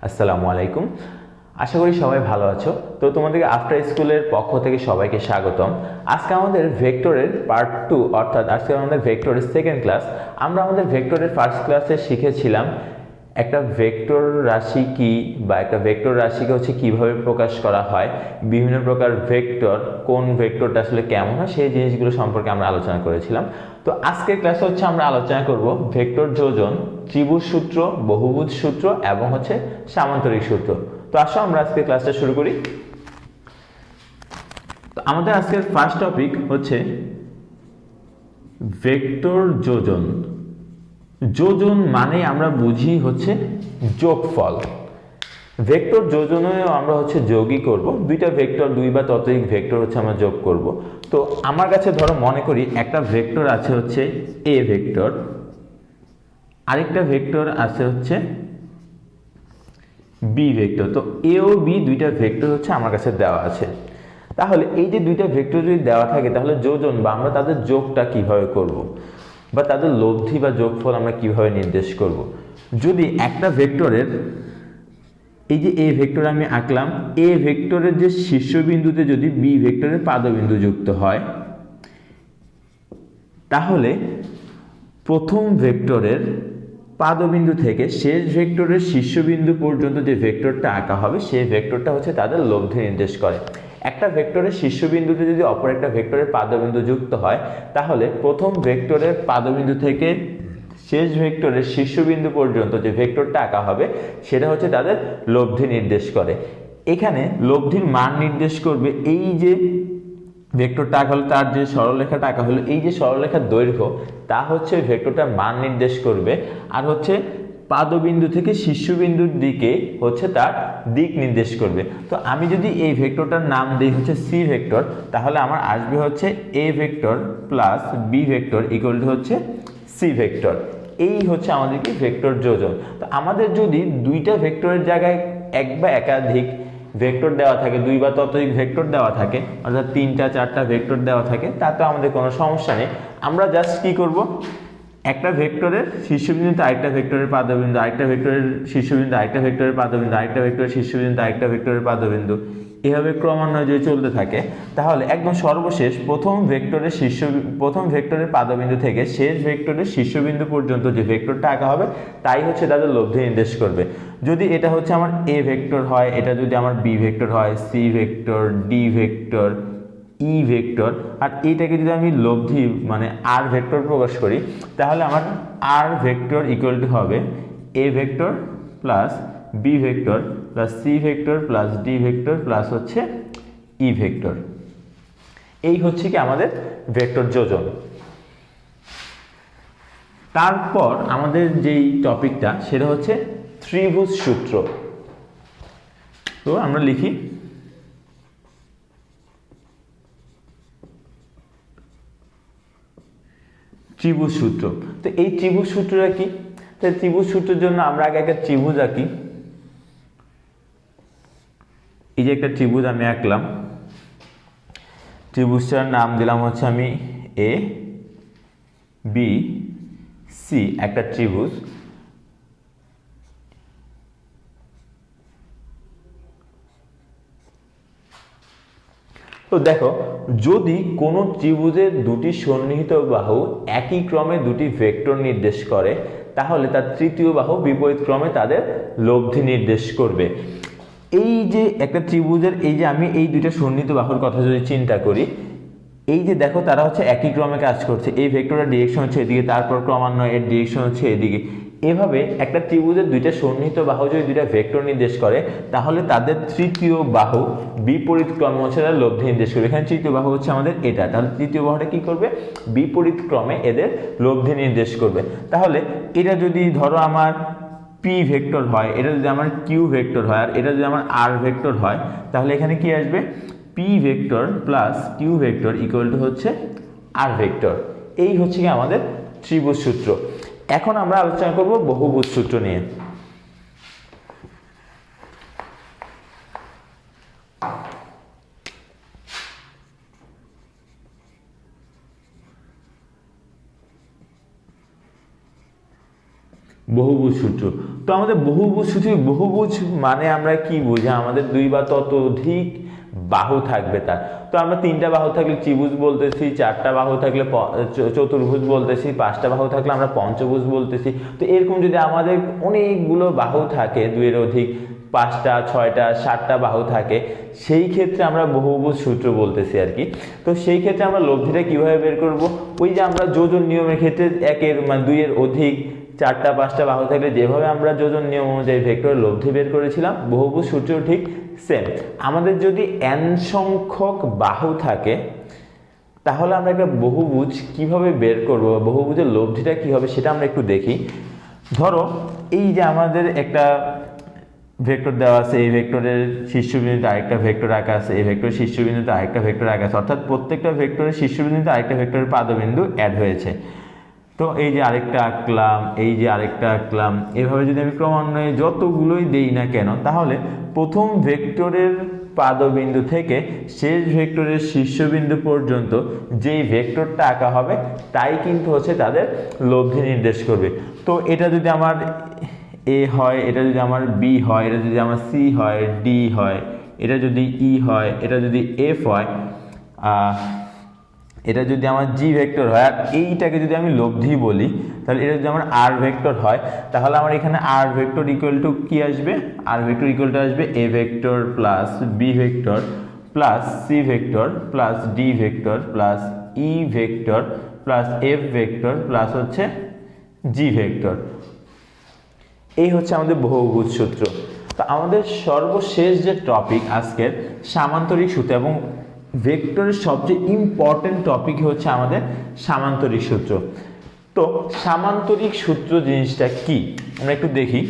আসসালামু আলাইকুম। আশা করি সবাই ভালো আছো। তো তোমাদেরকে আফটার স্কুলের পক্ষ থেকে সবাইকে স্বাগতম। আজকে আমাদের ভেক্টরের পার্ট 2, অর্থাৎ আজকে আমাদের ভেক্টরের সেকেন্ড ক্লাস। আমরা আমাদের ভেক্টরের ফার্স্ট ক্লাসে শিখেছিলাম একটা ভেক্টর রাশি কি, বা একটা ভেক্টর রাশিকে হচ্ছে কিভাবে প্রকাশ করা হয়, বিভিন্ন প্রকার ভেক্টর, কোন ভেক্টরটা আসলে কেমন হয়, সেই জিনিসগুলো সম্পর্কে আমরা আলোচনা করেছিলাম। তো আজকের ক্লাসে হচ্ছে আমরা আলোচনা করব ভেক্টর যোজন, ত্রিভুজ সূত্র, বহুভুজ সূত্র এবং হচ্ছে সামান্তরিক সূত্র। তো আসো আমরা আজকে ক্লাসটা শুরু করি। তো আমাদের আজকের ফার্স্ট টপিক হচ্ছে ভেক্টর যোজন। যোজন মানে আমরা বুঝি হচ্ছে যোগফল। ভেক্টর যোজনেও আমরা হচ্ছে যোগই করব, দুইটা ভেক্টর, দুই বা ততোধিক ভেক্টর হচ্ছে আমরা যোগ করব। তো আমার কাছে ধরো মনে করি একটা ভেক্টর আছে হচ্ছে এ ভেক্টর, আরেকটা ভেক্টর আছে হচ্ছে বি ভেক্টর। তো এ ও বি দুইটা ভেক্টর হচ্ছে আমার কাছে দেওয়া আছে। তাহলে এই যে দুইটা ভেক্টর যদি দেওয়া থাকে, তাহলে যোজন বা আমরা তাদের যোগটা কিভাবে করব, বা তাদের লব্ধি বা যোগফল আমরা কিভাবে নির্দেশ করব। যদি একটা ভেক্টরের, এই যে এ ভেক্টর আমি আঁকলাম, এ ভেক্টরের যে শীর্ষবিন্দুতে যদি বি ভেক্টরের পাদবিন্দু যুক্ত হয়, তাহলে প্রথম ভেক্টরের পাদবিন্দু থেকে শেষ ভেক্টরের শীর্ষবিন্দু পর্যন্ত যে ভেক্টরটা আঁকা হবে, সেই ভেক্টরটা হচ্ছে তাদের লব্ধি নির্দেশ করে। একটা ভেক্টরের শীর্ষবিন্দুতে যদি অপর একটা ভেক্টরের পাদবিন্দু যুক্ত হয়, তাহলে প্রথম ভেক্টরের পাদবিন্দু থেকে শেষ ভেক্টরের শীর্ষবিন্দু পর্যন্ত যে ভেক্টরটা আঁকা হবে, সেটা হচ্ছে তাদের লব্ধি নির্দেশ করে। এখানে লব্ধির মান নির্দেশ করবে এই যে ভেক্টরটা আঁকা হলো, তার যে সরলরেখাটা আঁকা হলো, এই যে সরলরেখার দৈর্ঘ্য, তা হচ্ছে ভেক্টরটার মান নির্দেশ করবে। আর হচ্ছে পাদবিন্দু থেকে শীর্ষবিন্দুর দিকে হচ্ছে তার দিক নির্দেশ করবে। তো আমি যদি এই ভেক্টরটার নাম দিই হচ্ছে সি ভেক্টর, তাহলে আমার আসবে হচ্ছে A vector plus B vector equal to হচ্ছে সি ভেক্টর। এই হচ্ছে আমাদের কি ভেক্টর যোজন। তো আমাদের যদি দুইটা ভেক্টরের জায়গায় এক বা একাধিক ভেক্টর দেওয়া থাকে, দুই বা ততোধিক ভেক্টর দেওয়া থাকে, অর্থাৎ 3টা 4টা ভেক্টর দেওয়া থাকে, তাতে আমাদের কোনো সমস্যা নেই। আমরা জাস্ট কি করব, একটা ভেক্টরের শীর্ষবিন্দুতে আরেকটা ভেক্টরের পাদবিন্দু, আরেকটা ভেক্টরের শীর্ষবিন্দু আরেকটা ভেক্টরের পাদবিন্দু, আরেকটা ভেক্টরের শীর্ষবিন্দু আরেকটা ভেক্টরের পাদবিন্দু, এভাবে ক্রমান্বয়ে যদি চলতে থাকে, তাহলে একদম সর্বশেষ প্রথম ভেক্টরের পাদবিন্দু থেকে শেষ ভেক্টরের শীর্ষবিন্দু পর্যন্ত যে ভেক্টরটা আঁকা হবে, তাই হচ্ছে তাদের লব্ধি নির্দেশ করবে। যদি এটা হচ্ছে আমার এ ভেক্টর হয়, এটা যদি আমার বি ভেক্টর হয়, C vector, D vector, E vector, আর এইটাকে যদি আমি লব্ধি মানে আর ভেক্টর প্রকাশ করি, তাহলে আমার আর ভেক্টর ইকুয়াল টু হবে A vector plus B vector plus C vector plus D vector plus হচ্ছে ই ভেক্টর। এই হচ্ছে কি আমাদের ভেক্টর যোজন। তারপর আমাদের যেই টপিকটা, সেটা হচ্ছে ত্রিভুজ সূত্র। তো আমরা লিখি ত্রিভুজ সূত্র। তো এই ত্রিভুজ সূত্রটা কি? তো ত্রিভুজ সূত্রের জন্য আমরা আগে একটা ত্রিভুজ আঁকি। এই যে একটা ত্রিভুজ আমি আঁকলাম, ত্রিভুজটার নাম দিলাম হচ্ছে আমি এ বি সি, একটা ত্রিভুজ। তো দেখো, যদি কোনো ত্রিভুজের দুটি সন্নিহিত বাহু একই ক্রমে দুটি ভেক্টর নির্দেশ করে, তাহলে তার তৃতীয় বাহু বিপরীত ক্রমে তাদের লব্ধি নির্দেশ করবে। এই যে একটা ত্রিভুজের, এই যে আমি এই দুইটা সন্নিহিত বাহুর কথা যদি চিন্তা করি, এই যে দেখো তারা হচ্ছে একই ক্রমে কাজ করছে, এই ভেক্টরের ডিরেকশন হচ্ছে এদিকে, তারপর ক্রমান্বয়ে এর ডিরেকশন হচ্ছে এদিকে। এভাবে একটা ত্রিভুজের দুইটা সন্নিহিত বাহু যদি দুইটা ভেক্টর নির্দেশ করে, তাহলে তাদের তৃতীয় বাহু বিপরীত ক্রমে হচ্ছে তার লব্ধি নির্দেশ করবে। এখানে তৃতীয় বাহু হচ্ছে আমাদের এটা, তাহলে তৃতীয় বাহুটা কি করবে, বিপরীত ক্রমে এদের লব্ধি নির্দেশ করবে। তাহলে এটা যদি ধরো আমার পি ভেক্টর হয়, এটা যদি আমার কিউ ভেক্টর হয়, আর এটা যদি আমার আর ভেক্টর হয়, তাহলে এখানে কি আসবে, P vector plus Q vector equal to হচ্ছে আর ভেক্টর। এই হচ্ছে কি আমাদের ত্রিভুজ সূত্র। এখন আমরা আলোচনা করব বহুভুজ সূত্র নিয়ে। বহুভুজ সূত্র। তো আমাদের বহুভুজ সূত্র, বহুভুজ মানে আমরা কি বুঝি, আমাদের দুই বা ততোধিক বাহু থাকবে তার। তো আমরা তিনটা বাহু থাকলে ত্রিভুজ বলতেছি, চারটা বাহু থাকলে চতুর্ভুজ বলতেছি, পাঁচটা বাহু থাকলে আমরা পঞ্চভুজ বলতেছি। তো এরকম যদি আমাদের অনেকগুলো বাহু থাকে, দুইয়ের অধিক, পাঁচটা, ছয়টা, সাতটা বাহু থাকে, সেই ক্ষেত্রে আমরা বহুভুজ সূত্র বলতেছি আর কি। তো সেই ক্ষেত্রে আমরা লব্ধিটা কিভাবে বের করব, ওই যে আমরা যোজন নিয়মের ক্ষেত্রে একের মানে দুইয়ের অধিক, চারটা, পাঁচটা বাহু থাকলে যেভাবে আমরা যোজন নিয়ম অনুযায়ী ভেক্টরের লব্ধি বের করেছিলাম, বহুভুজ সূত্র ঠিক সেম। আমাদের যদি n সংখ্যক বাহু থাকে, তাহলে আমরা একটা বহুভুজ কিভাবে বের করব, বহুভুজের লব্ধিটা কি হবে সেটা আমরা একটু দেখি। ধরো এই যে আমাদের একটা ভেক্টর দেওয়া আছে, এই ভেক্টরের শীর্ষবিন্দুতে আরেকটা ভেক্টর আঁকা আছে, এই ভেক্টরের শীর্ষবিন্দুতে আরেকটা ভেক্টর আঁকা আছে, অর্থাৎ প্রত্যেকটা ভেক্টরের শীর্ষবিন্দুতে আরেকটা ভেক্টরের পাদবিন্দু অ্যাড হয়েছে। তো এই যে আরেকটা আঁকলাম, এই যে আরেকটা আঁকলাম, এভাবে যদি আমি ক্রমান্বয়ে যতগুলোই দেই না কেন, তাহলে প্রথম ভেক্টরের পাদবিন্দু থেকে শেষ ভেক্টরের শীর্ষবিন্দু পর্যন্ত যেই ভেক্টরটা আঁকা হবে তাই কিন্তু হচ্ছে তাদের লব্ধি নির্দেশ করবে। তো এটা যদি আমার এ হয়, এটা যদি আমার বি হয়, এটা যদি আমার সি হয়, ডি হয়, এটা যদি ই হয়, এটা যদি এফ হয়, এটা যদি আমার জি ভেক্টর হয়, আর এইটাকে যদি আমি লব্ধি বলি, তাহলে এটা যদি আমার আর ভেক্টর হয়, তাহলে আমার এখানে আর ভেক্টর ইকুয়াল টু কি আসবে, আর ভেক্টর ইকুয়াল টু আসবে A vector plus B vector plus C vector plus D vector plus E vector plus F vector plus হচ্ছে জি ভেক্টর। এই হচ্ছে আমাদের বহুভুজ সূত্র। তো আমাদের সর্বশেষ যে টপিক আজকের সামান্তরিক সূত্র, এবং ভেক্টরের সবচেয়ে ইম্পর্টেন্ট টপিক হচ্ছে আমাদের সামান্তরিক সূত্র। তো সামান্তরিক সূত্র জিনিসটা কি আমরা একটু দেখি,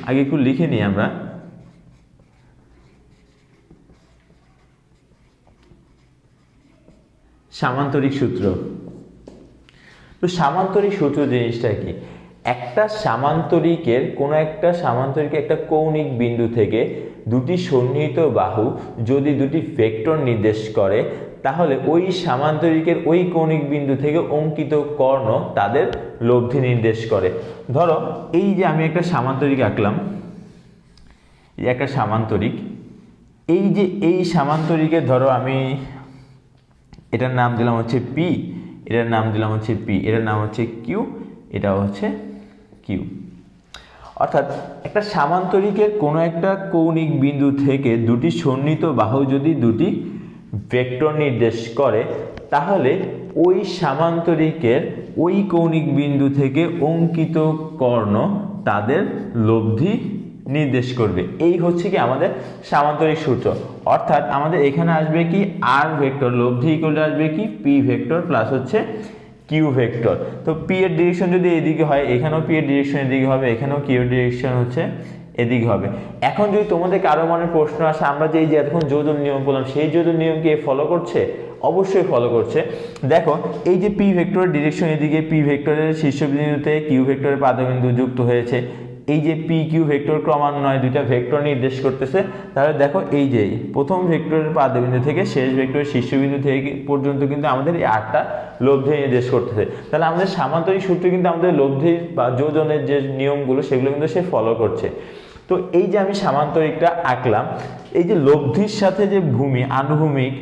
আগে একটু লিখে নিই আমরা। সামান্তরিক সূত্র, তো সামান্তরিক সূত্র জিনিসটা কি, একটা সামান্তরিকের কোনো একটা সামান্তরিকের একটা কৌণিক বিন্দু থেকে দুটি সন্নিহিত বাহু যদি দুটি ভেক্টর নির্দেশ করে, তাহলে ওই সামান্তরিকের ওই কৌণিক বিন্দু থেকে অঙ্কিত কর্ণ তাদের লব্ধি নির্দেশ করে। ধরো এই যে আমি একটা সামান্তরিক আঁকলাম, একটা সামান্তরিক, এই যে এই সামান্তরিকের ধরো আমি এটার নাম দিলাম হচ্ছে পি, এটার নাম দিলাম হচ্ছে পি, এটার নাম হচ্ছে কিউ, এটা হচ্ছে কিউ। অর্থাৎ একটা সামান্তরিকের কোনো একটা কৌণিক বিন্দু থেকে দুটি সন্নিহিত বাহু যদি দুটি ভেক্টর নির্দেশ করে, তাহলে ওই সামান্তরিকের ওই কৌণিক বিন্দু থেকে অঙ্কিত কর্ণ তাদের লব্ধি নির্দেশ করবে। এই হচ্ছে কি আমাদের সামান্তরিক সূত্র। অর্থাৎ আমাদের এখানে আসবে কি আর ভেক্টর, লব্ধি ইকুয়াল টু আসবে কি পি ভেক্টর প্লাস হচ্ছে কিউ ভেক্টর। তো পি এর ডিরেকশন যদি এদিকে হয়, এখানেও পি এর ডিরেকশন এদিকে হবে, এখানেও কিউ এর ডিরেকশন হচ্ছে এদিকে হবে। এখন যদি তোমাদের কারো মনে প্রশ্ন আসে, আমরা যে এই যে এখন যোজন নিয়ম বললাম, সেই যোজন নিয়ম কি ফলো করছে? অবশ্যই ফলো করছে। দেখো এই যে পি ভেক্টরের ডিরেকশন এদিকে, পি ভেক্টরের শীর্ষবিন্দুতে কিউ ভেক্টরের পাদবিন্দু যুক্ত হয়েছে, এই যে পি কিউ ভেক্টর ক্রমান্বয়ে দুইটা ভেক্টর নির্দেশ করতেছে। তাহলে দেখো এই যে প্রথম ভেক্টরের পাদবিন্দু থেকে শেষ ভেক্টরের শীর্ষবিন্দু থেকে পর্যন্ত কিন্তু আমাদের এই আটটা লব্ধি নির্দেশ করতেছে। তাহলে আমাদের সামান্তরিক সূত্র কিন্তু আমাদের লব্ধি বা যোজনের যে নিয়মগুলো সেগুলো কিন্তু সে ফলো করছে। তো এই যে আমি সামান্তরিকটা আঁকলাম, এই যে লব্ধির সাথে যে ভূমি আনুভূমিক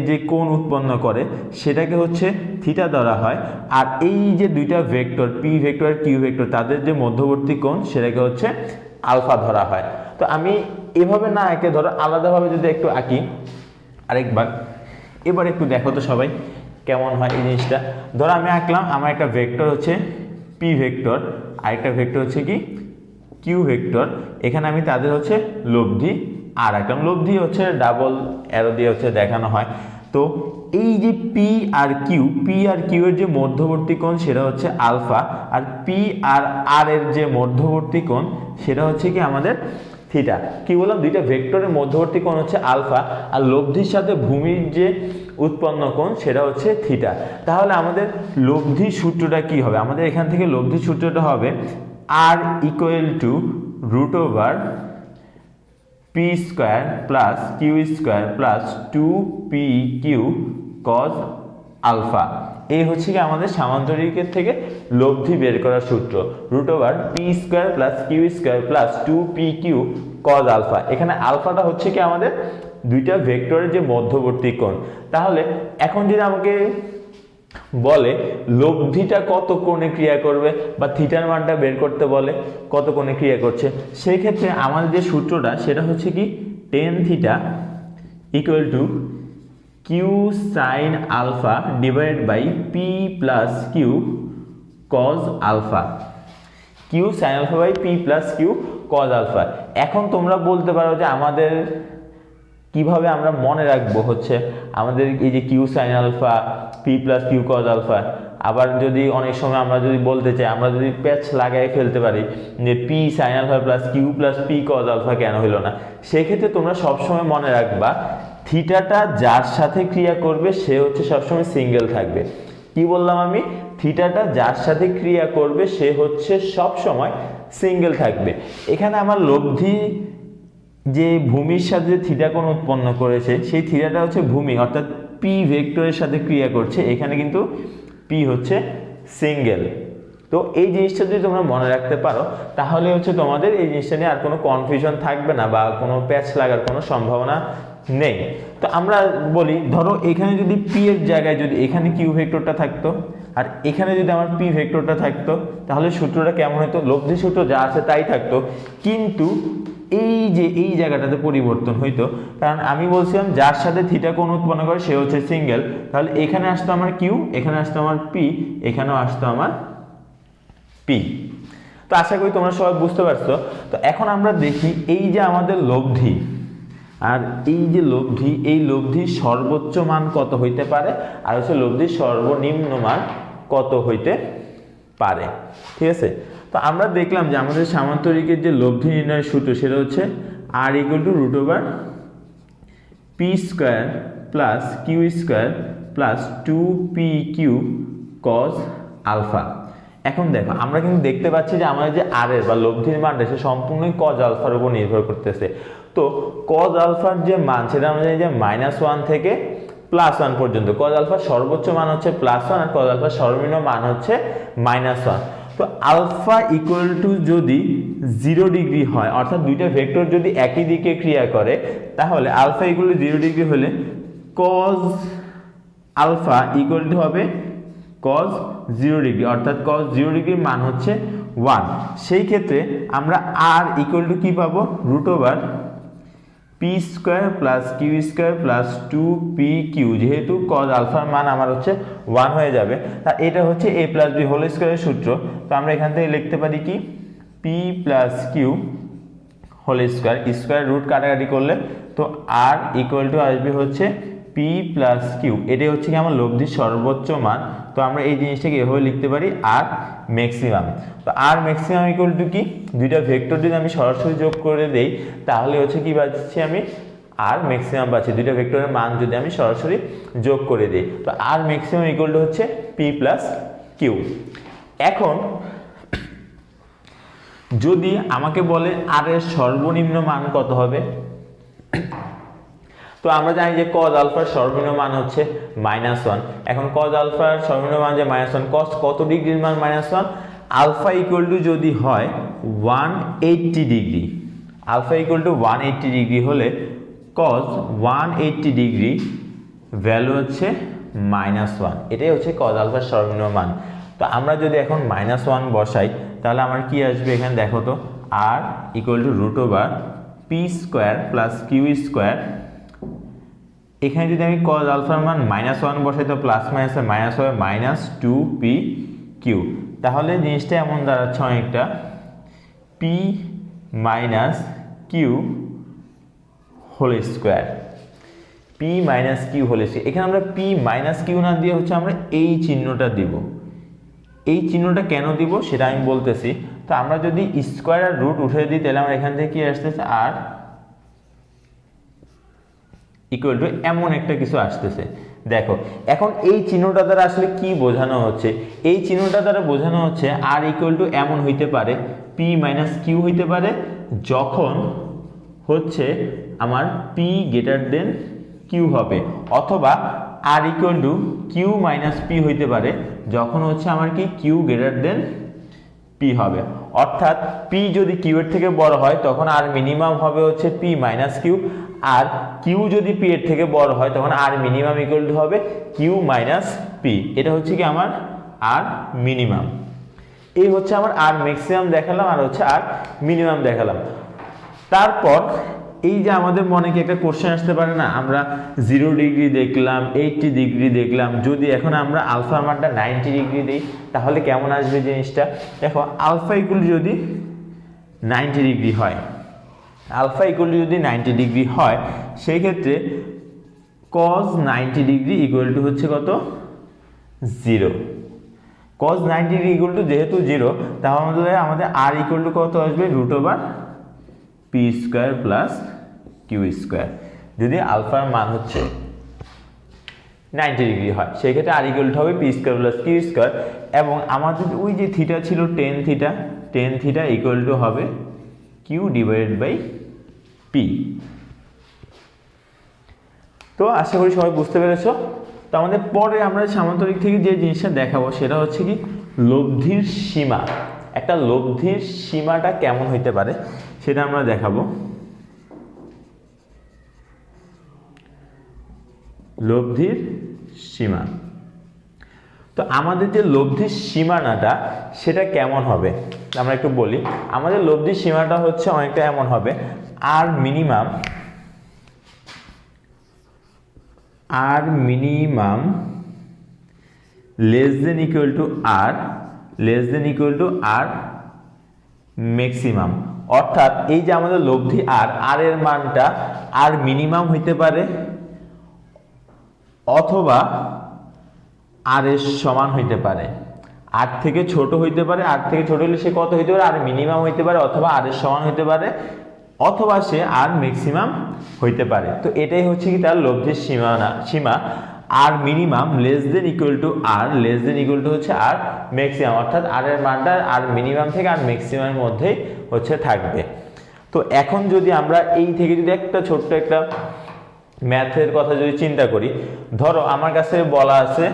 যে কোণ উৎপন্ন করে সেটাকে হচ্ছে থিটা ধরা হয়, আর এই যে দুইটা ভেক্টর পি ভেক্টর আর কিউ ভেক্টর তাদের যে মধ্যবর্তী কোণ সেটাকে হচ্ছে আলফা ধরা হয়। তো আমি এভাবে না এঁকে ধরো আলাদাভাবে যদি একটু আঁকি আরেকবার, এবার একটু দেখো তো সবাই কেমন হয় এই জিনিসটা। ধরো আমি আঁকলাম, আমার একটা ভেক্টর হচ্ছে পি ভেক্টর, আরেকটা ভেক্টর হচ্ছে কি কিউ ভেক্টর, এখানে আমি তাদের হচ্ছে লব্ধি আর আঁকলাম। লব্ধি হচ্ছে ডাবল অ্যারো দিয়ে হচ্ছে দেখানো হয়। তো এই যে পি আর কিউ এর যে মধ্যবর্তী কোণ সেটা হচ্ছে আলফা, আর পি আর আর এর যে মধ্যবর্তী কোণ সেটা হচ্ছে কি আমাদের থিটা। কি বললাম, দুইটা ভেক্টরের মধ্যবর্তী কোণ হচ্ছে আলফা, আর লব্ধির সাথে ভূমির যে উৎপন্ন কোণ সেটা হচ্ছে থিটা। তাহলে আমাদের লব্ধি সূত্রটা কি হবে? আমাদের এখান থেকে লব্ধি সূত্রটা হবে R equal to root over P square plus Q square plus 2 P Q cos alpha. এই হচ্ছে কি আমাদের সামান্তরিকের থেকে লব্ধি বের করার সূত্র, √p² plus q² plus 2pq cos alpha. এখানে আলফাটা হচ্ছে কি আমাদের দুইটা ভেক্টরের যে মধ্যবর্তী কোণ। তাহলে এখন যদি আমাকে বলে লব্ধিটা কত কোণে ক্রিয়া করবে বা থিটার মানটা বের করতে বলে কত কোণে ক্রিয়া করছে, সেই ক্ষেত্রে আমাদের যে সূত্রটা সেটা হচ্ছে কি tan θ = q sin alpha divided by p plus q cos alpha, q sin alpha by p plus q cos alpha. এখন তোমরা বলতে পারো যে আমাদের কিভাবে আমরা মনে রাখবো হচ্ছে আমাদের এই যে q sin alpha p plus q cos alpha. আবার যদি অনেক সময় আমরা যদি বলতে চাই, আমরা যদি প্যাচ লাগাই ফেলতে পারি যে p sin alpha plus q plus p cos alpha কেন হলো না, সেক্ষেত্রে তোমরা সবসময় মনে রাখবা থিটাটা যার সাথে ক্রিয়া করবে সে হচ্ছে সবসময় সিঙ্গেল থাকবে। কি বললাম আমি? থিটাটা যার সাথে ক্রিয়া করবে সে হচ্ছে সব সময় সিঙ্গেল থাকবে। এখানে আমার লব্ধি যে ভূমির সাথে যে থিটা কোণ উৎপন্ন করেছে সেই থিটাটা হচ্ছে ভূমি অর্থাৎ পি ভেক্টরের সাথে ক্রিয়া করছে, এখানে কিন্তু পি হচ্ছে সিঙ্গেল। তো এই জিনিসটা যদি তোমরা মনে রাখতে পারো তাহলে হচ্ছে তোমাদের এই জিনিসটা নিয়ে আর কোনো কনফিউশন থাকবে না বা কোনো প্যাচ লাগার কোনো সম্ভাবনা নেই। তো আমরা বলি ধরো এখানে যদি পি এর জায়গায় যদি এখানে কিউ ভেক্টরটা থাকতো আর এখানে যদি আমার পি ভেক্টরটা থাকতো তাহলে সূত্রটা কেমন হতো? লব্ধি সূত্র যা আছে তাই থাকতো, কিন্তু এই যে এই জায়গাটাতে পরিবর্তন হইতো, কারণ আমি বলছিলাম যার সাথে থিটা কোণ উৎপন্ন করে সে হচ্ছে সিঙ্গেল। তাহলে এখানে আসতো আমার কিউ, এখানে আসতো আমার পি, এখানেও আসতো আমার পি। তো আশা করি তোমরা সবাই বুঝতে পারছো। তো এখন আমরা দেখি এই যে আমাদের লব্ধি আর এই যে লব্ধি, এই লব্ধির সর্বোচ্চ মান কত হইতে পারে আর হচ্ছে লব্ধির সর্বনিম্ন মান কত হইতে পারে। ঠিক আছে, তো আমরা দেখলাম যে আমাদের সামান্তরিকের যে লব্ধি নির্ণয়ের সূত্র সেটা হচ্ছে r = √p² plus q² plus 2pq cos alpha. এখন দেখো আমরা কিন্তু দেখতে পাচ্ছি যে আমাদের যে r এর বা লব্ধির মানটা সে সম্পূর্ণই cos আলফার উপর নির্ভর করতেছে। তো cos আলফার যে মান সেটা আমরা জানি যে -1 থেকে +1 পর্যন্ত। cos আলফার সর্বোচ্চ মান হচ্ছে +1 আর cos আলফার সর্বনিম্ন মান হচ্ছে -1। তো আলফা ইকুয়াল টু যদি 0 ডিগ্রি হয় অর্থাৎ দুইটা ভেক্টর যদি একই দিকে ক্রিয়া করে তাহলে আলফা ইকুয়াল টু 0 ডিগ্রি হলে cos আলফা ইকুয়াল টু হবে cos 0 ডিগ্রি অর্থাৎ cos 0 ডিগ্রির মান হচ্ছে 1। সেই ক্ষেত্রে আমরা r ইকুয়াল টু কি পাবো? √p² plus q² plus 2pq, যেহেতু cos আলফার মান আমার হচ্ছে 1 হয়ে যাবে। আর এটা হচ্ছে a প্লাস b হোল স্কয়ারের সূত্র। তো আমরা এখান থেকে লিখতে পারি কি p plus q whole square, square root কাটাকাটি করলে তো r ইকুয়াল টু আসবে হচ্ছে p প্লাস q। এটাই হচ্ছে কি আমার লব্ধির সর্বোচ্চ মান। তো আমরা এই জিনিসটাকে এভাবে লিখতে পারি r ম্যাক্সিমাম। তো r ম্যাক্সিমাম ইকুয়াল টু কি, দুইটা ভেক্টর যদি আমি সরাসরি যোগ করে দেই তাহলে হচ্ছে কি পাচ্ছি আমি r ম্যাক্সিমাম পাচ্ছি, দুইটা ভেক্টরের মান যদি আমি সরাসরি যোগ করে দিই। তো r ম্যাক্সিমাম ইকুয়াল টু হচ্ছে p প্লাস q। এখন যদি আমাকে বলে r এর সর্বনিম্ন মান কত হবে, তো আমরা জানি যে cos আলফার সর্বনিম্ন মান হচ্ছে -1। এখন cos আলফার সর্বনিম্ন মান যে -1, cos কত ডিগ্রির মান -1? আলফা ইকুয়াল টু যদি হয় 180 degree, alpha equal to 180 degree হলে cos 180 ডিগ্রি ভ্যালু হচ্ছে -1। এটাই হচ্ছে cos আলফার সর্বনিম্ন মান। তো আমরা যদি এখন -1 বসাই তাহলে আমার কি আসবে? এখানে দেখো তো r equal to √p² plus q²। এখানে যদি আমি cos আলফার মান -1 বসাই তো প্লাস মাইনাস মাইনাস হবে -2pq। তাহলে জিনিসটা এমন দাঁড়াচ্ছে অনেকটা p minus q whole square, p minus q whole square. এখানে আমরা p মাইনাস q না দিয়ে হচ্ছে আমরা এই চিহ্নটা দিব। এই চিহ্নটা কেন দিব সেটা আমি বলতেছি। তো আমরা যদি স্কয়ার আর রুট উঠে দিই তাহলে আমরা এখান থেকে কি আসতেছে r ইকুয়াল টু এমন একটা কিছু আসতেছে। দেখো এখন এই চিহ্নটা দ্বারা আসলে কি বোঝানো হচ্ছে? এই চিহ্নটা দ্বারা বোঝানো হচ্ছে r ইকুয়াল টু এমন হইতে পারে p মাইনাস q হইতে পারে যখন হচ্ছে আমার p গ্রেটার দেন q হবে, অথবা p R equal to Q minus P হইতে পারে যখন হচ্ছে আমার কি কিউ গ্রেটার দেন পি হবে। অর্থাৎ পি যদি কিউ এর থেকে বড় হয় তখন আর মিনিমাম হবে হচ্ছে পি মাইনাস কিউ, আর কিউ যদি পি এর থেকে বড় হয় তখন আর মিনিমাম ইকুয়াল টু হবে কিউ মাইনাস পি। এটা হচ্ছে কি আমার আর মিনিমাম। এই হচ্ছে আমার আর ম্যাক্সিমাম দেখালাম আর হচ্ছে আর মিনিমাম দেখালাম। তারপর এই যে আমাদের মনে কি একটা কোশ্চেন আসতে পারে না, আমরা 0 ডিগ্রি দেখলাম, 80 ডিগ্রি দেখলাম, যদি এখন আমরা আলফার মানটা 90 ডিগ্রি দিই তাহলে কেমন আসবে জিনিসটা? দেখো আলফা ইকুয়াল যদি 90 ডিগ্রি হয়, আলফা ইকুয়াল যদি 90 ডিগ্রি হয় সেই ক্ষেত্রে cos 90 ডিগ্রি ইকুয়াল টু হচ্ছে কত? 0। cos 90 ডিগ্রি ইকুয়াল টু যেহেতু 0 তাহলে আমাদের আর ইকুয়াল টু কত আসবে? Root over P square plus Q square. যদি আলফার মান হচ্ছে 90 ডিগ্রি হয় সেই ক্ষেত্রে আর ইকুয়াল টু হবে P square plus Q square, এবং আমাদের ওই যে থিটা ছিল টেন থিটা ইকুয়াল টু হবে কিউ ডিভাইডেড বাই পি। তো আশা করি সবাই বুঝতে পেরেছো। তো আমাদের পরে আমরা সামান্তরিক থেকে যে জিনিসটা দেখাবো সেটা হচ্ছে কি লব্ধির সীমা। একটা লব্ধির সীমাটা কেমন হইতে পারে সেটা আমরা দেখাবো। লব্ধির সীমা, তো আমাদের যে লব্ধির সীমানাটা সেটা কেমন হবে আমরা একটু বলি। আমাদের লব্ধির সীমাটা হচ্ছে অনেকটা এমন হবে, R minimum less than equal to R maximum. অর্থাৎ এই যে আমাদের লব্ধি আর এর মানটা আর মিনিমাম হইতে পারে অথবা আর এর সমান হইতে পারে, আর থেকে ছোট হইতে পারে, আর থেকে ছোট হলে সে কত হইতে পারে? আর মিনিমাম হইতে পারে, অথবা আর এর সমান হইতে পারে, অথবা সে আর ম্যাক্সিমাম হইতে পারে। তো এটাই হচ্ছে কি তার লব্ধির সীমা। R minimum less than equal to হচ্ছে আর ম্যাক্সিমাম, অর্থাৎ আর এর মানটা আর মিনিমাম থেকে আর ম্যাক্সিমামের মধ্যেই হচ্ছে থাকবে। তো এখন যদি আমরা এই থেকে যদি একটা ছোট্ট একটা ম্যাথের কথা যদি চিন্তা করি, ধরো আমার কাছে বলা আছে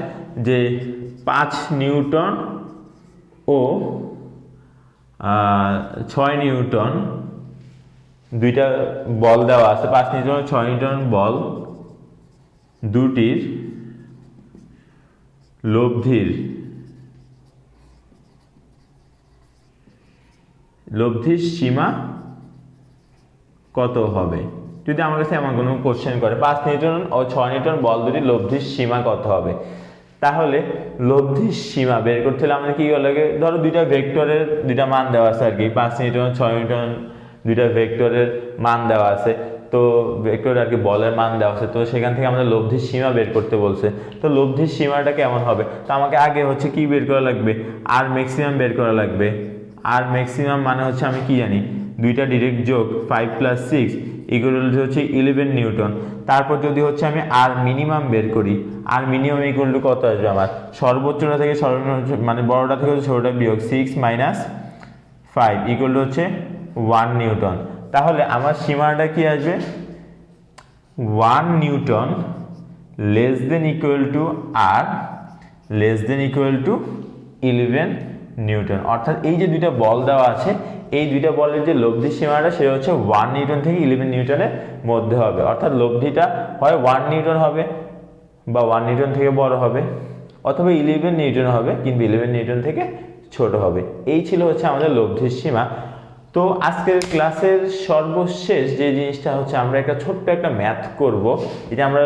যে 5 নিউটন ও 6 নিউটন দুইটা বল দেওয়া আছে, 5 নিউটন ও 6 নিউটন বল দুটির লব্ধির সীমা কত হবে? যদি আমার কাছে এমন কোনো কোশ্চেন করে 5 নিউটন ও 6 নিউটন বল দুটির লব্ধির সীমা কত হবে, তাহলে লব্ধির সীমা বের করতে হলে আমাদের কি লাগে? ধরো দুইটা ভেক্টরের দুইটা মান দেওয়া আছে আর কি, 5 নিউটন 6 নিউটন দুইটা ভেক্টরের মান দেওয়া আছে, তো ভেক্টর আর কি বলের মান দেওয়া আছে, তো সেখান থেকে আমাদের লব্ধির সীমা বের করতে বলছে। তো লব্ধির সীমাটা কেমন হবে? তো আমাকে আগে হচ্ছে কি বের করা লাগবে? আর ম্যাক্সিমাম বের করা লাগবে। আর ম্যাক্সিমাম মানে হচ্ছে আমি কি জানি, দুইটা ডিরেক্ট যোগ 5 + 6 ইকুয়াল হচ্ছে 11 নিউটন। তারপর যদি হচ্ছে আমি আর মিনিমাম বের করি, আর মিনিমাম ইকুয়াল টু কত আসবে? আমার সর্বোচ্চটা থেকে সর্বনিম্ন মানে বড়টা থেকে ছোটটা বিয়োগ 6 - 5 ইকুয়াল টু হচ্ছে 1 নিউটন। তাহলে আমার সীমাটা কি আসবে? 1 newton less than equal to R less than equal to 11 newton. অর্থাৎ এই যে দুইটা বল দেওয়া আছে, এই দুইটা বলের যে লব্ধির সীমাটা সেটা হচ্ছে 1 নিউটন থেকে 11 নিউটনের মধ্যে হবে। অর্থাৎ লব্ধিটা হয় 1 নিউটন হবে বা 1 নিউটন থেকে বড় হবে, অথবা 11 নিউটন হবে কিন্তু 11 নিউটন থেকে ছোট হবে। এই ছিল হচ্ছে আমাদের লব্ধির সীমা। তো আজকের ক্লাসের সর্বশেষ যে জিনিসটা হচ্ছে আমরা একটা ছোট্ট একটা ম্যাথ করব। এই যে আমরা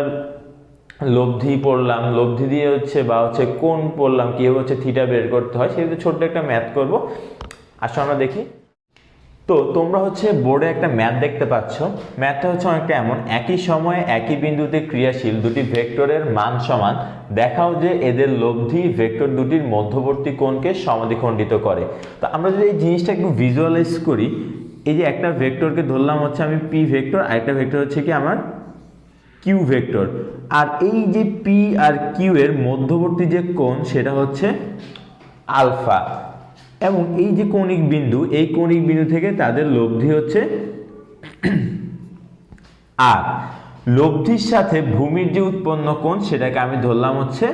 লব্ধি পড়লাম, লব্ধি দিয়ে হচ্ছে বা হচ্ছে কোণ পড়লাম, কীভাবে হচ্ছে থিটা বের করতে হয়, সেটা ছোট্ট একটা ম্যাথ করব। আসো আমরা দেখি। তো তোমরা হচ্ছে বোর্ডে একটা ম্যাথ দেখতে পাচ্ছ। ম্যাথটা হচ্ছে অনেকটা এমন, একই সময়ে একই বিন্দুতে ক্রিয়াশীল দুটি ভেক্টরের মান সমান, দেখাও যে এদের লব্ধি ভেক্টর দুটির মধ্যবর্তী কোণকে সমাদ্বিখণ্ডিত করে। তো আমরা যদি এই জিনিসটা একটু ভিজুয়ালাইজ করি, এই যে একটা ভেক্টরকে ধরলাম হচ্ছে আমি পি ভেক্টর, আর একটা ভেক্টর হচ্ছে কি আমার কিউ ভেক্টর, আর এই যে পি আর কিউ এর মধ্যবর্তী যে কোণ সেটা হচ্ছে আলফা, এবং এই যে কৌণিক বিন্দু, এই কৌণিক বিন্দু থেকে তাদের লব্ধি হচ্ছে আর। লব্ধির সাথে ভূমির যে উৎপন্ন কোণ সেটাকে আমি ধরলাম হচ্ছে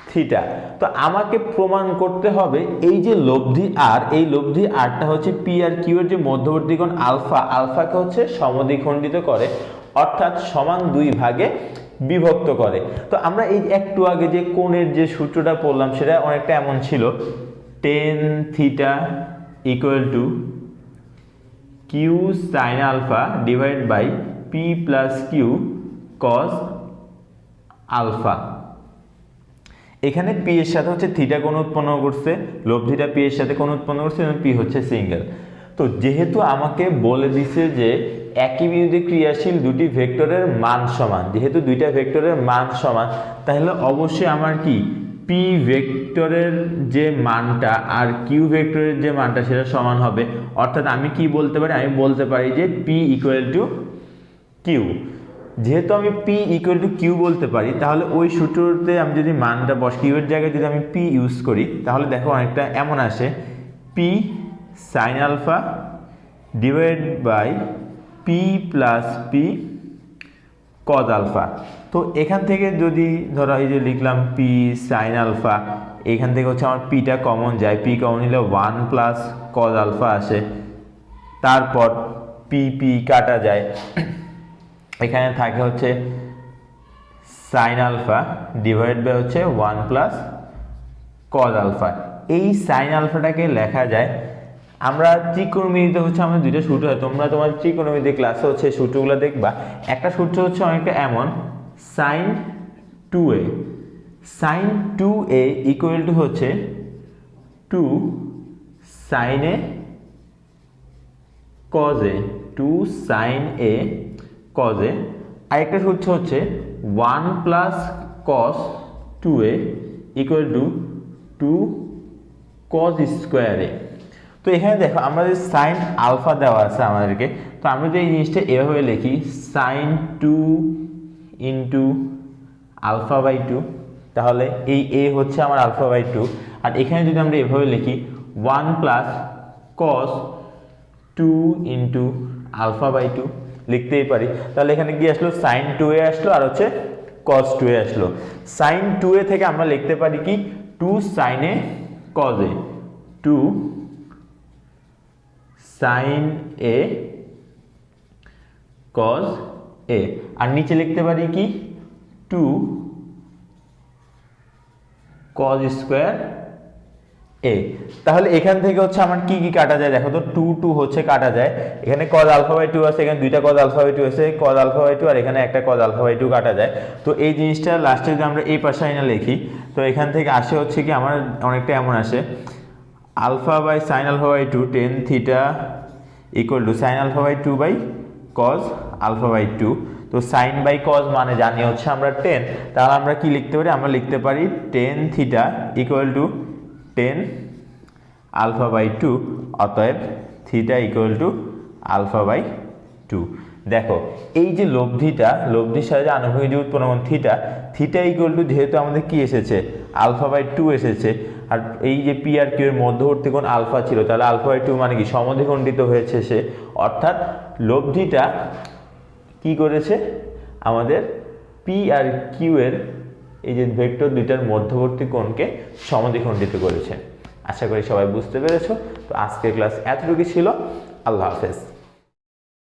থিটা। তো আমাকে প্রমাণ করতে হবে এই যে লব্ধি আর, এই লব্ধি আরটা হচ্ছে পি আর কিউ এর যে মধ্যবর্তী কোণ আলফা, আলফাকে হচ্ছে সমদ্বিখণ্ডিত করে, অর্থাৎ সমান দুই ভাগে বিভক্ত করে। তো আমরা এই একটু আগে যে কোণের যে সূত্রটা পড়লাম সেটা অনেকটা এমন ছিল, tan theta equal to Q sine alpha divide by P plus Q cos alpha. এখানে পি এর সাথে হচ্ছে থিটা কোণ উৎপন্ন করছে, লব্ধিটা পি এর সাথে কোণ উৎপন্ন করছে এবং পি হচ্ছে সিঙ্গেল। তো যেহেতু আমাকে বলে দিছে যে একই বিন্দুতে ক্রিয়াশীল দুটি ভেক্টরের মান সমান, যেহেতু দুইটা ভেক্টরের মান সমান, তাহলে অবশ্যই আমার কি পি ভেক্টরের যে মানটা আর কিউ ভেক্টরের যে মানটা সেটা সমান হবে। অর্থাৎ আমি কি বলতে পারি, আমি বলতে পারি যে পি ইকুয়াল টু কিউ। যেহেতু আমি পি ইকুয়াল টু কিউ বলতে পারি, তাহলে ওই সূত্রতে আমি যদি মানটা কিউ এর জায়গায় যদি আমি পি ইউজ করি, তাহলে দেখো অনেকটা এমন আসে, P sine alpha divide by P plus P cos alpha. তো এখান থেকে যদি ধরো এই যে লিখলাম পি সাইন আলফা, এখান থেকে হচ্ছে আমার পিটা কমন যায়, পি কমন নিলে 1 প্লাস কজ আলফা আসে, তারপর পি পি কাটা যায়, এখানে থাকে হচ্ছে সাইন আলফা ডিভাইড বাই হচ্ছে 1 প্লাস কজ আলফা। এই সাইন আলফাটাকে লেখা যায়, আমরা ত্রিকোণমিতিতে হচ্ছে আমাদের দুইটা সূত্র হয়, তোমরা তোমার ত্রিকোণমিতি ক্লাসে হচ্ছে সূত্রগুলো দেখবা। একটা সূত্র হচ্ছে অনেকটা এমন, sign 2a, sign 2a equal to হচ্ছে 2 sine A cos A, 2 sine A cos A. আরেকটা সূত্র হচ্ছে 1 plus cos 2a equal to 2 cos square A. তো এখানে দেখো আমাদের সাইন আলফা দেওয়া আছে আমাদেরকে, তো আমরা যদি এই জিনিসটা এভাবে লিখি, সাইন 2 ইন্টু আলফা বাই 2, তাহলে এই এ হচ্ছে আমার আলফা বাই 2। আর এখানে যদি আমরা এভাবে লিখি 1 plus cos 2 into alpha by 2 লিখতেই পারি। তাহলে এখানে কি আসলো, সাইন 2a আসলো আর হচ্ছে কস 2a আসলো। সাইন 2a থেকে আমরা লিখতে পারি কি 2 sine A cos A, 2 sine A cos A, আর নিচে লিখতে পারি কি 2 কজ স্কোয়ার এ। তাহলে এখান থেকে হচ্ছে আমার কি কি কাটা যায়, দেখো তো 2 2 হচ্ছে কাটা যায়, এখানে কজ আলফা বাই 2 আছে, এখানে দুইটা কজ আলফা বাই 2 আছে, কজ আলফা বাই 2 আর এখানে একটা কজ আলফা বাই 2 কাটা যায়। তো এই জিনিসটা লাস্টে যদি আমরা এই পাশে আইনা লিখি, তো এখান থেকে আসে হচ্ছে কি আমার অনেকটা এমন আসে, alpha by sine alpha by 2 tan theta equal to sine alpha by 2 by cos alpha by 2। তো সাইন বাই কজ মানে জানি হচ্ছে আমরা 10, তাহলে আমরা কি লিখতে পারি, আমরা লিখতে পারি tan theta equal to 10 alpha by 2, অতএব theta equal to alpha by 2। দেখো এই যে লব্ধিটা, লব্ধির সাথে যে আনুভূমিক যে উৎপন্ন কোণ থিটা, থিটা ইকুয়াল টু যেহেতু আমাদের কি এসেছে আলফা বাই 2 এসেছে, আর এই যে পি আর কিউ এর মধ্যবর্তী কোণ আলফা ছিল, তাহলে আলফা বাই 2 মানে কি সমদ্বিখণ্ডিত হয়েছে সে, অর্থাৎ লব্ধিটা কি করেছে আমাদের পি আর কিউ এর এই যে ভেক্টর দুইটার মধ্যবর্তী কোণকে সমদ্বিখণ্ডিত করেছে। আশা করি সবাই বুঝতে পেরেছো। তো আজকের ক্লাস এতটুকু ছিল, আল্লাহ হাফেজ।